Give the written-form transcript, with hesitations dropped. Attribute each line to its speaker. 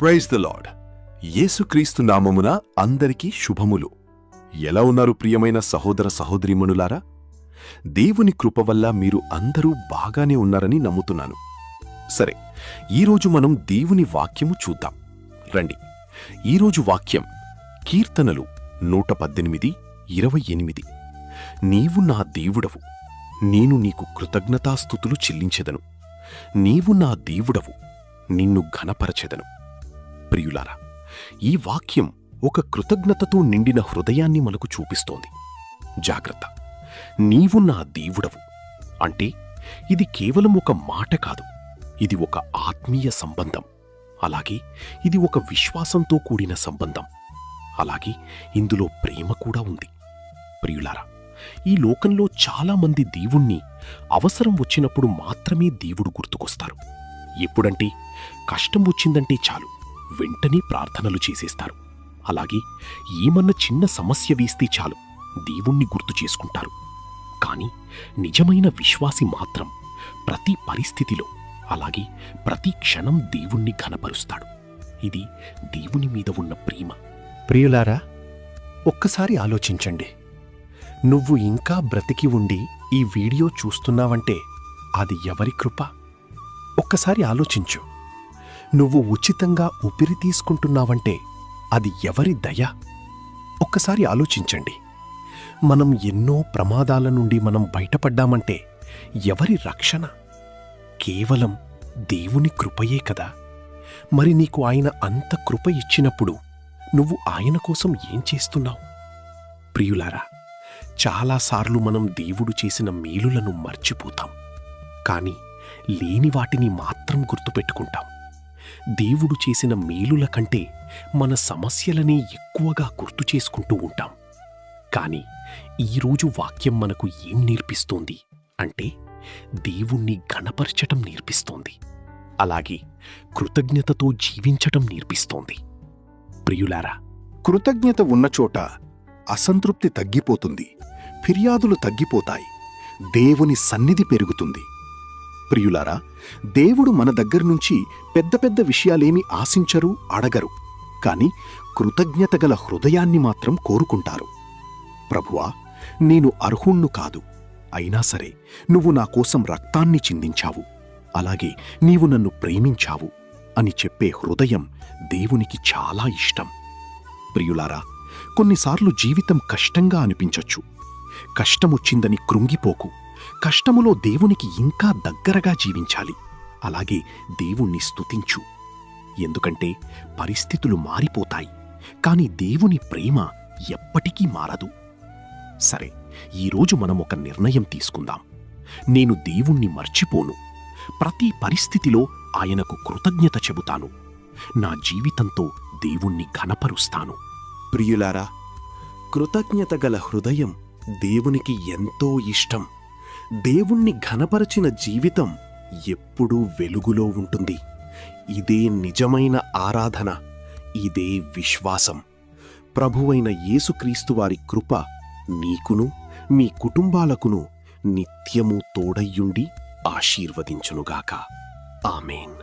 Speaker 1: Praise the lord. యేసుక్రీస్తు నామమున అందరికీ శుభములు. ఎలా ఉన్నారు ప్రియమైన సహోదర సహోదరీమణులారా? దేవుని కృప వల్ల మీరు అందరూ బాగానే ఉన్నారని నమ్ముతున్నాను. సరే, ఈరోజు మనం దేవుని వాక్యము చూద్దాం రండి. ఈరోజు వాక్యం కీర్తనలు 118:28. నీవు నా దేవుడవు, నేను నీకు కృతజ్ఞతాస్తుతులు చెల్లించెదను. నీవు నా దేవుడవు, నిన్ను ఘనపరచెదను. ప్రియులారా, ఈ వాక్యం ఒక కృతజ్ఞతతో నిండిన హృదయాన్ని మనకు చూపిస్తోంది. జాగ్రత్త, నీవు నా దేవుడవు అంటే ఇది కేవలం ఒక మాట కాదు, ఇది ఒక ఆత్మీయ సంబంధం. అలాగే ఇది ఒక విశ్వాసంతో కూడిన సంబంధం. అలాగే ఇందులో ప్రేమ కూడా ఉంది. ప్రియులారా, ఈ లోకంలో చాలామంది దేవుణ్ణి అవసరం వచ్చినప్పుడు మాత్రమే దేవుడు గుర్తుకొస్తారు. ఎప్పుడంటే కష్టం వచ్చిందంటే చాలు వెంటనే ప్రార్థనలు చేసేస్తారు. అలాగే ఏమన్నా చిన్న సమస్య వేస్తే చాలు దేవుణ్ణి గుర్తు చేసుకుంటారు. కాని నిజమైన విశ్వాసి మాత్రం ప్రతి పరిస్థితిలో అలాగే ప్రతి క్షణం దేవుణ్ణి ఘనపరుస్తాడు. ఇది దేవుని మీద ఉన్న ప్రేమ.
Speaker 2: ప్రియులారా, ఒక్కసారి ఆలోచించండి. నువ్వు ఇంకా బ్రతికి ఉండి ఈ వీడియో చూస్తున్నావంటే అది ఎవరి కృప? ఒక్కసారి ఆలోచించు. నువ్వు ఉచితంగా ఊపిరి తీసుకుంటున్నావంటే అది ఎవరి దయ? ఒక్కసారి ఆలోచించండి. మనం ఎన్నో ప్రమాదాల నుండి మనం బయటపడ్డామంటే ఎవరి రక్షణ? కేవలం దేవుని కృపయే కదా. మరి నీకు ఆయన అంత కృప ఇచ్చినప్పుడు నువ్వు ఆయన కోసం ఏం చేస్తున్నావు? ప్రియులారా, చాలాసార్లు మనం దేవుడు చేసిన మేలులను మర్చిపోతాం, కాని లేని వాటిని మాత్రం గుర్తుపెట్టుకుంటాం. దేవుడు చేసిన మేలుల కంటే మన సమస్యలనే ఎక్కువగా గుర్తు చేసుకుంటూ ఉంటాం. కాని ఈరోజు వాక్యం మనకు ఏం నేర్పిస్తోంది అంటే దేవుణ్ణి ఘనపరచటం నేర్పిస్తోంది. అలాగే కృతజ్ఞతతో జీవించటం నేర్పిస్తోంది. ప్రియులారా,
Speaker 1: కృతజ్ఞత ఉన్నచోట అసంతృప్తి తగ్గిపోతుంది, ఫిర్యాదులు తగ్గిపోతాయి, దేవుని సన్నిధి పెరుగుతుంది. ప్రియులారా, దేవుడు మన దగ్గర్నుంచి పెద్ద పెద్ద విషయాలేమీ ఆశించరు, అడగరు. కాని కృతజ్ఞత గల హృదయాన్ని మాత్రం కోరుకుంటారు. ప్రభువా, నేను అర్హుణ్ణు కాదు, అయినా సరే నువ్వు నా కోసం రక్తాన్ని చిందించావు, అలాగే నీవు నన్ను ప్రేమించావు అని చెప్పే హృదయం దేవునికి చాలా ఇష్టం. ప్రియులారా, కొన్నిసార్లు జీవితం కష్టంగా అనిపించొచ్చు. కష్టమొచ్చిందని కృంగిపోకు. కష్టములో దేవునికి ఇంకా దగ్గరగా జీవించాలి. అలాగే దేవుణ్ణి స్తుతించు. ఎందుకంటే పరిస్థితులు మారిపోతాయి, కాని దేవుని ప్రేమ ఎప్పటికీ మారదు. సరే, ఈరోజు మనం ఒక నిర్ణయం తీసుకుందాం. నేను దేవుణ్ణి మర్చిపోను. ప్రతి పరిస్థితిలో ఆయనకు కృతజ్ఞత చెబుతాను. నా జీవితంతో దేవుణ్ణి ఘనపరుస్తాను.
Speaker 2: ప్రియులారా, కృతజ్ఞత గల హృదయం దేవునికి ఎంతో ఇష్టం. దేవుణ్ణి ఘనపరచిన జీవితం ఎప్పుడూ వెలుగులో ఉంటుంది. ఇదే నిజమైన ఆరాధన, ఇదే విశ్వాసం. ప్రభువైన యేసుక్రీస్తు వారి కృప నీకును మీ కుటుంబాలకును నిత్యము తోడయ్యుండి ఆశీర్వదించునుగాక. ఆమేన్.